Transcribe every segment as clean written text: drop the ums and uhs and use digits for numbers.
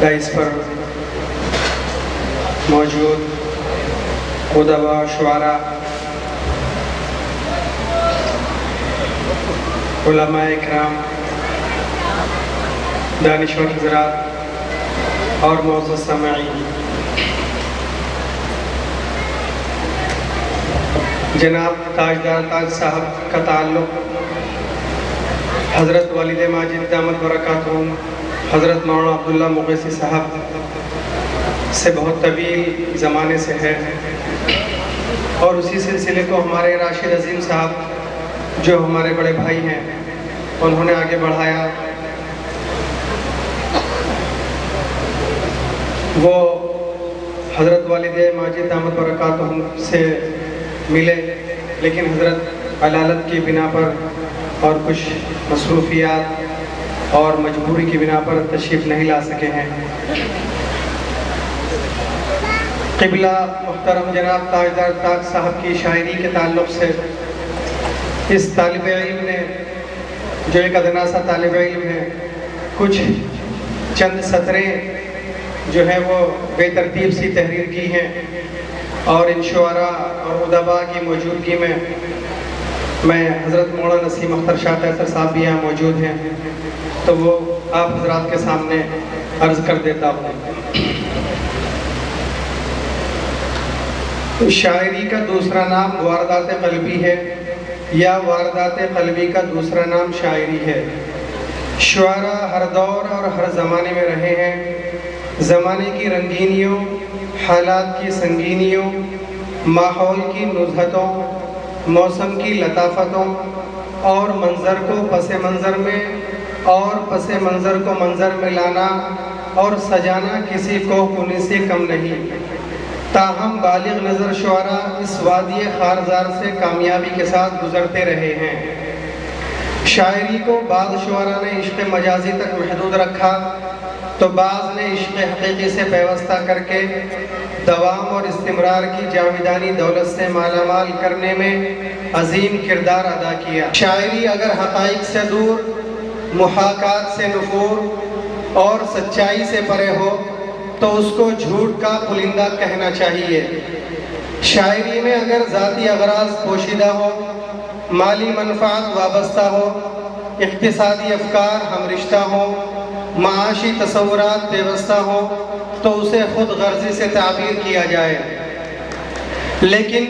دائس پر موجود ادباء، شعراء، علماء اکرام، دانشور حضرات اور معزز سامعین، جناب تاجدار تاج صاحب کا تعلق حضرت والد ماجد دامت برکاتہم حضرت مولانا عبداللہ مغیثی صاحب سے بہت طویل زمانے سے ہے، اور اسی سلسلے کو ہمارے راشد عظیم صاحب جو ہمارے بڑے بھائی ہیں انہوں نے آگے بڑھایا۔ وہ حضرت والد ماجد دامت برکاتہم سے ملے، لیکن حضرت علالت کی بنا پر اور کچھ مصروفیات اور مجبوری کی بنا پر تشریف نہیں لا سکے ہیں۔ قبلہ محترم جناب تاجدار تاج صاحب کی شاعری کے تعلق سے اس طالب علم نے، جو ایک ادنا سا طالب علم ہے، کچھ چند سطریں جو ہے وہ بے ترتیب سی تحریر کی ہیں، اور ان شعراء اور ادباء کی موجودگی میں حضرت مولانا نسیم اختر شاہ قیصر صاحب بھی یہاں موجود ہیں، تو وہ آپ حضرات کے سامنے عرض کر دیتا ہوں۔ شاعری کا دوسرا نام واردات قلبی ہے، یا واردات قلبی کا دوسرا نام شاعری ہے۔ شعراء ہر دور اور ہر زمانے میں رہے ہیں۔ زمانے کی رنگینیوں، حالات کی سنگینیوں، ماحول کی نزہتوں، موسم کی لطافتوں اور منظر کو پس منظر میں اور پس منظر کو منظر میں لانا اور سجانا کسی کو کنی سے کم نہیں۔ تاہم بالغ نظر شعراء اس وادی خارزار سے کامیابی کے ساتھ گزرتے رہے ہیں۔ شاعری کو بعض شعراء نے عشق مجازی تک محدود رکھا، تو بعض نے عشق حقیقی سے پیوستہ کر کے دوام اور استمرار کی جاویدانی دولت سے مالا مال کرنے میں عظیم کردار ادا کیا۔ شاعری اگر حقائق سے دور، محاکات سے نفور اور سچائی سے پرے ہو تو اس کو جھوٹ کا پلندہ کہنا چاہیے۔ شاعری میں اگر ذاتی اغراض پوشیدہ ہو، مالی منفعت وابستہ ہو، اقتصادی افکار ہم رشتہ ہو، معاشی تصورات پیوستہ ہو، تو اسے خود غرضی سے تعبیر کیا جائے۔ لیکن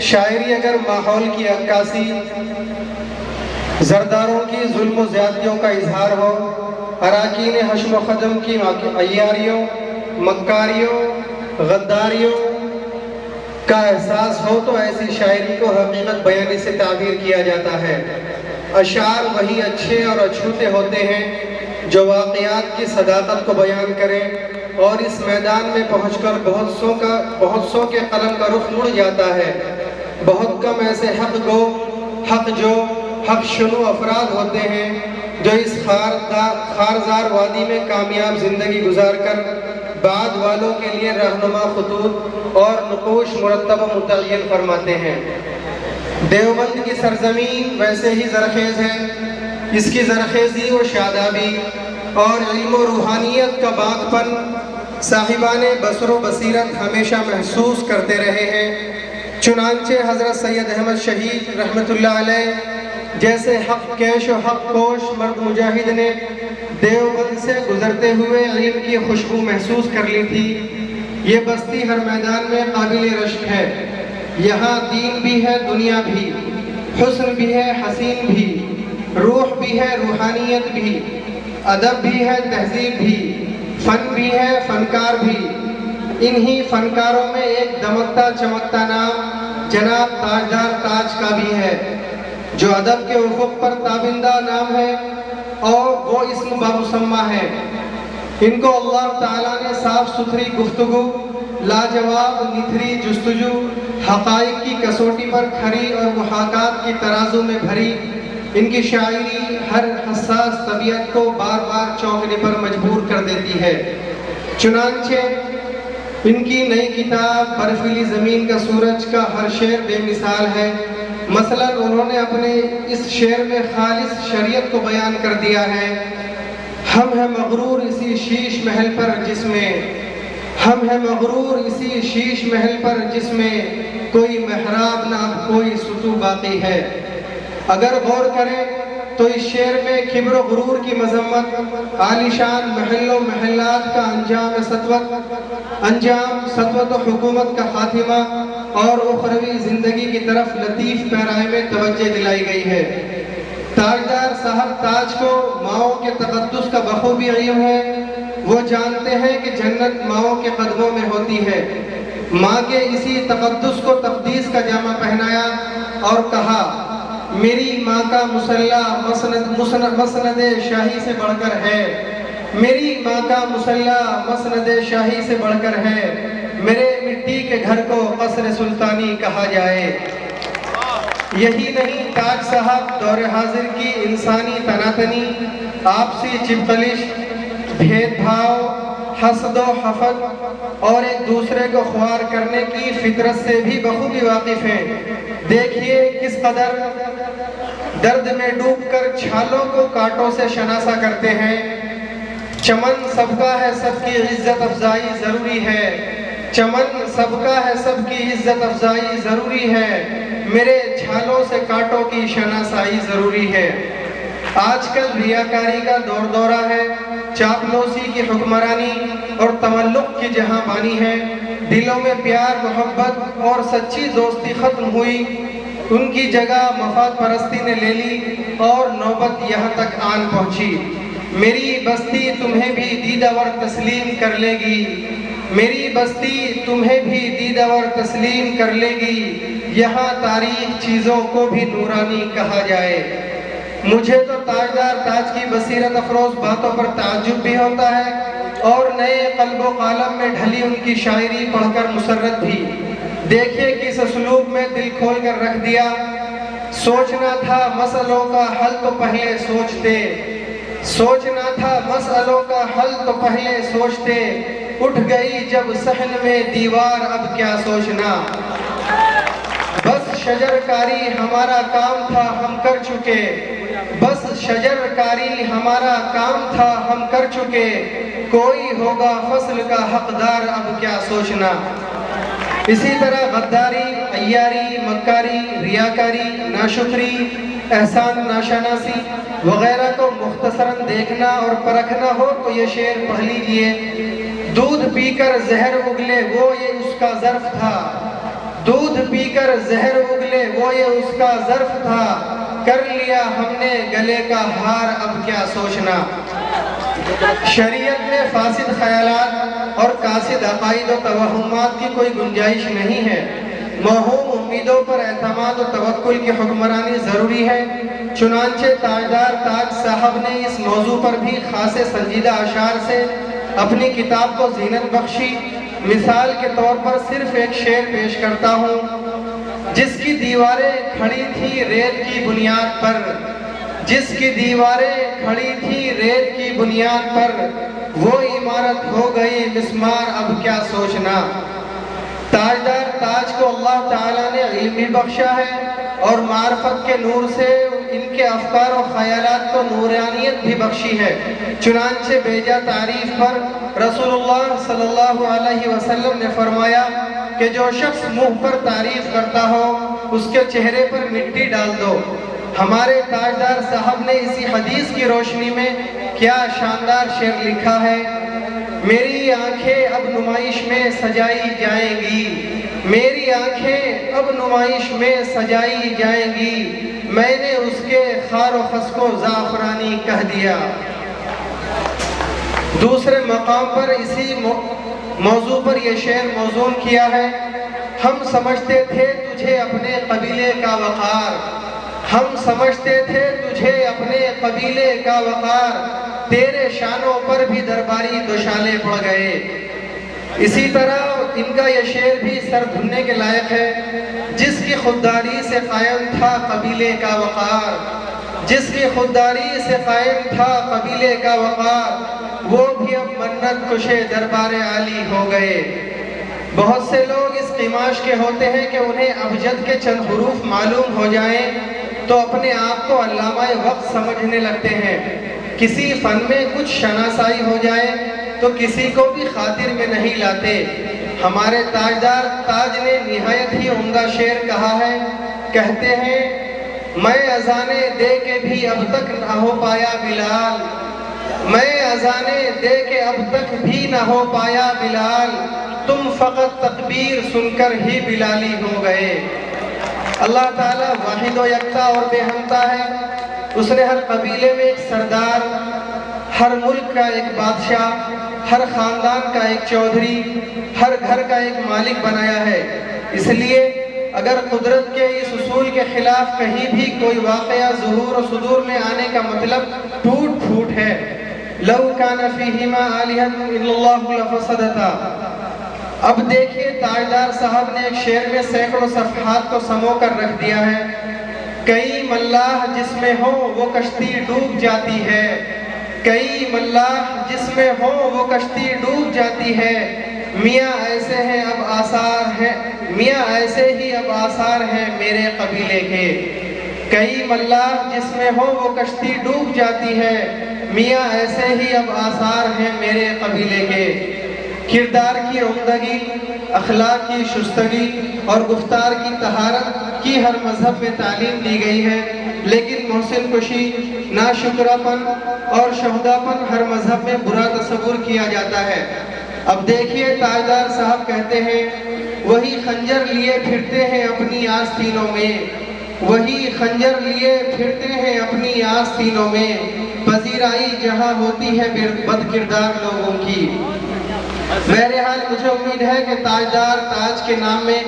شاعری اگر ماحول کی عکاسی، زرداروں کی ظلم و زیادتیوں کا اظہار ہو، اراکین حشم و خدم کی عیاریوں، مکاریوں، غداریوں کا احساس ہو، تو ایسی شاعری کو حقیقت بیانی سے تعبیر کیا جاتا ہے۔ اشعار وہی اچھے اور اچھوتے ہوتے ہیں جو واقعات کی صداقت کو بیان کریں، اور اس میدان میں پہنچ کر بہت سو کے قلم کا رخ مڑ جاتا ہے۔ بہت کم ایسے حق گو، حق شنو افراد ہوتے ہیں جو اس خارزار وادی میں کامیاب زندگی گزار کر بعد والوں کے لیے رہنما خطوط اور نقوش مرتب و متعین فرماتے ہیں۔ دیوبند کی سرزمین ویسے ہی زرخیز ہے۔ اس کی زرخیزی و شادابی اور علم و روحانیت کا باغ پن صاحبان بصر و بصیرت ہمیشہ محسوس کرتے رہے ہیں۔ چنانچہ حضرت سید احمد شہید رحمۃ اللہ علیہ جیسے حق کیش و حق کوش مرد مجاہد نے دیوبند سے گزرتے ہوئے علم کی خوشبو محسوس کر لی تھی۔ یہ بستی ہر میدان میں قابل رشک ہے۔ یہاں دین بھی ہے، دنیا بھی، حسن بھی ہے، حسین بھی، روح بھی ہے، روحانیت بھی، ادب بھی ہے، تہذیب بھی، فن بھی ہے، فنکار بھی۔ انہی فنکاروں میں ایک دمکتا چمکتا نام جناب تاجدار تاج کا بھی ہے، جو ادب کے افق پر تابندہ نام ہے اور وہ اسم بامسمہ ہے۔ ان کو اللہ تعالیٰ نے صاف ستھری گفتگو، لاجواب نتھری جستجو، حقائق کی کسوٹی پر کھری اور محاکات کی ترازو میں بھری ان کی شاعری ہر حساس طبیعت کو بار بار چونکنے پر مجبور کر دیتی ہے۔ چنانچہ ان کی نئی کتاب برفیلی زمین کا سورج کا ہر شعر بے مثال ہے۔ مثلا انہوں نے اپنے اس شعر میں خالص شریعت کو بیان کر دیا ہے۔ ہم ہیں مغرور اسی شیش محل پر جس میں ہم ہیں مغرور اسی شیش محل پر جس میں کوئی محراب نہ اب کوئی سطو باقی ہے۔ اگر غور کریں تو اس شعر میں کبر و غرور کی مذمت، عالیشان محل و محلات کا انجام سطوت و حکومت کا خاتمہ اور اخروی زندگی کی طرف لطیف پیرائے میں توجہ دلائی گئی ہے۔ تاجدار صاحب تاج کو ماؤں کے تقدس کا بخوبی علم ہے۔ وہ جانتے ہیں کہ جنت ماؤں کے قدموں میں ہوتی ہے۔ ماں کے اسی تقدس کو تقدیس کا جامہ پہنایا اور کہا، میری ماں کا مسلح مسند شاہی سے بڑھ کر ہے، میری ماں کا مسلح مسند شاہی سے بڑھ کر ہے، میرے مٹی کے گھر کو قصر سلطانی کہا جائے۔ یہی نہیں، تاج صاحب دور حاضر کی انسانی تناتنی، آپسی چپقلش، بھید بھاؤ، حسد و حفظ اور ایک دوسرے کو خوار کرنے کی فطرت سے بھی بخوبی واقف ہیں۔ دیکھیے کس قدر درد میں ڈوب کر چھالوں کو کانٹوں سے شناسا کرتے ہیں۔ چمن سب کا ہے، سب کی عزت افزائی ضروری ہے، چمن سب کا ہے، سب کی عزت افزائی ضروری ہے، میرے چھالوں سے کانٹوں کی شناسائی ضروری ہے۔ آج کل ریاکاری کا دور دورہ ہے، چاپلوسی کی حکمرانی اور تملق کی جہاں بانی ہے۔ دلوں میں پیار، محبت اور سچی دوستی ختم ہوئی، ان کی جگہ مفاد پرستی نے لے لی اور نوبت یہاں تک آن پہنچی۔ میری بستی تمہیں بھی دیدہ ور تسلیم کر لے گی، میری بستی تمہیں بھی دیدہ ور تسلیم کر لے گی، یہاں تاریخ چیزوں کو بھی نورانی کہا جائے۔ مجھے تو تاجدار تاج کی بصیرت افروز باتوں پر تعجب بھی ہوتا ہے اور نئے قلب و قالب میں ڈھلی ان کی شاعری پڑھ کر مسرت بھی۔ دیکھیے کس اسلوب میں دل کھول کر رکھ دیا۔ سوچنا تھا مسئلوں کا حل تو پہلے سوچتے، سوچنا تھا مسئلوں کا حل تو پہلے سوچتے، اٹھ گئی جب صحن میں دیوار اب کیا سوچنا۔ بس شجر کاری ہمارا کام تھا ہم کر چکے، بس شجر کاری ہمارا کام تھا ہم کر چکے، کوئی ہوگا فصل کا حقدار اب کیا سوچنا۔ اسی طرح غداری، عیاری، مکاری، ریاکاری، ناشکری، احسان ناشناسی وغیرہ کو مختصراً دیکھنا اور پرکھنا ہو تو یہ شعر پڑھ لیجئے۔ دودھ پی کر زہر اگلے وہ یہ اس کا ظرف تھا، دودھ پی کر زہر اگلے وہ یہ اس کا ظرف تھا، کر لیا ہم نے گلے کا ہار اب کیا سوچنا۔ شریعت میں فاسد خیالات اور قاصد عقائد و توہمات کی کوئی گنجائش نہیں ہے۔ موہوم امیدوں پر اعتماد و توکل کی حکمرانی ضروری ہے۔ چنانچہ تاجدار تاج صاحب نے اس موضوع پر بھی خاصے سنجیدہ اشعار سے اپنی کتاب کو زینت بخشی۔ مثال کے طور پر صرف ایک شعر پیش کرتا ہوں۔ جس کی دیواریں کھڑی تھی ریت کی بنیاد پر، جس کی دیواریں کھڑی تھی ریت کی بنیاد پر، وہ عمارت ہو گئی مسمار اب کیا سوچنا۔ تاجدار تاج کو اللہ تعالیٰ نے علم بھی بخشا ہے اور معرفت کے نور سے ان کے افکار و خیالات کو نورانیت بھی بخشی ہے۔ چنانچہ بیجا تعریف پر رسول اللہ صلی اللہ علیہ وسلم نے فرمایا کہ جو شخص منہ پر تعریف کرتا ہو اس کے چہرے پر مٹی ڈال دو۔ ہمارے تاجدار صاحب نے اسی حدیث کی روشنی میں کیا شاندار شعر لکھا ہے۔ میری آنکھیں اب نمائش میں سجائی جائیں گی، میری آنکھیں اب نمائش میں سجائی جائیں گی، میں نے اس کے خار و خس کو زعفرانی کہہ دیا۔ دوسرے مقام پر اسی موضوع پر یہ شعر موزون کیا ہے۔ ہم سمجھتے تھے تجھے اپنے قبیلے کا وقار، ہم سمجھتے تھے تجھے اپنے قبیلے کا وقار، تیرے شانوں پر بھی درباری دوشالے پڑ گئے۔ اسی طرح ان کا یہ شعر بھی سر دھننے کے لائق ہے۔ جس کی خودداری سے قائم تھا قبیلے کا وقار، جس کی خودداری سے قائم تھا قبیلے کا وقار، وہ بھی اب منت کشے دربار عالی ہو گئے۔ بہت سے لوگ اس قماش کے ہوتے ہیں کہ انہیں ابجد کے چند حروف معلوم ہو جائیں تو اپنے آپ کو علامہ وقت سمجھنے لگتے ہیں۔ کسی فن میں کچھ شناسائی ہو جائے تو کسی کو بھی خاطر میں نہیں لاتے۔ ہمارے تاجدار تاج نے نہایت ہی عمدہ شعر کہا ہے، کہتے ہیں میں اذانے دے کے بھی اب تک نہ ہو پایا بلال، میں اذانے دے کے اب تک بھی نہ ہو پایا بلال، تم فقط تکبیر سن کر ہی بلالی ہو گئے۔ اللہ تعالیٰ واحد و یکتا اور بے ہمتا ہے۔ اس نے ہر قبیلے میں ایک سردار، ہر ملک کا ایک بادشاہ، ہر خاندان کا ایک چودھری، ہر گھر کا ایک مالک بنایا ہے۔ اس لیے اگر قدرت کے اس اصول کے خلاف کہیں بھی کوئی واقعہ ظہور و صدور میں آنے کا مطلب ٹوٹ پھوٹ ہے۔ لَوْ كَانَ فِيهِمَا آلِهَةٌ إِلَّا اللَّهُ لَفَسَدَتَا۔ اب دیکھیے تاجدار صاحب نے ایک شعر میں سینکڑوں صفحات کو سمو کر رکھ دیا ہے۔ کئی ملاح جس میں ہو وہ کشتی ڈوب جاتی ہے، کئی ملاح جس میں ہو وہ کشتی ڈوب جاتی ہے، میاں ایسے ہیں اب آثار ہیں، میاں ایسے ہی اب آثار ہیں میرے قبیلے کے۔ کئی ملاح جس میں ہو وہ کشتی ڈوب جاتی ہے، میاں ایسے ہی اب آثار ہیں میرے قبیلے کے۔ کردار کی عمدگی، اخلاق کی شستگی اور گفتار کی طہارت کی ہر مذہب میں تعلیم دی گئی ہے، لیکن محسن کشی، ناشکراپن اور شہداپن ہر مذہب میں برا تصور کیا جاتا ہے۔ اب دیکھیے تاجدار صاحب کہتے ہیں وہی خنجر لیے پھرتے ہیں اپنی آستینوں میں، وہی خنجر لیے پھرتے ہیں اپنی آستینوں میں، پذیرائی جہاں ہوتی ہے بد کردار لوگوں کی۔ بہرحال مجھے امید ہے کہ تاجدار تاج کے نام میں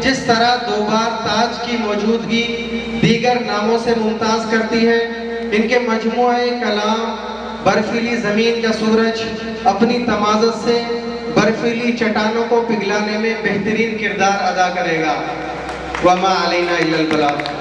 جس طرح دو بار تاج کی موجودگی دیگر ناموں سے ممتاز کرتی ہے، ان کے مجموعہ کلام برفیلی زمین کا سورج اپنی تمازت سے برفیلی چٹانوں کو پگھلانے میں بہترین کردار ادا کرے گا۔ وَمَا عَلَيْنَا إِلَّا الْبَلَاغُ۔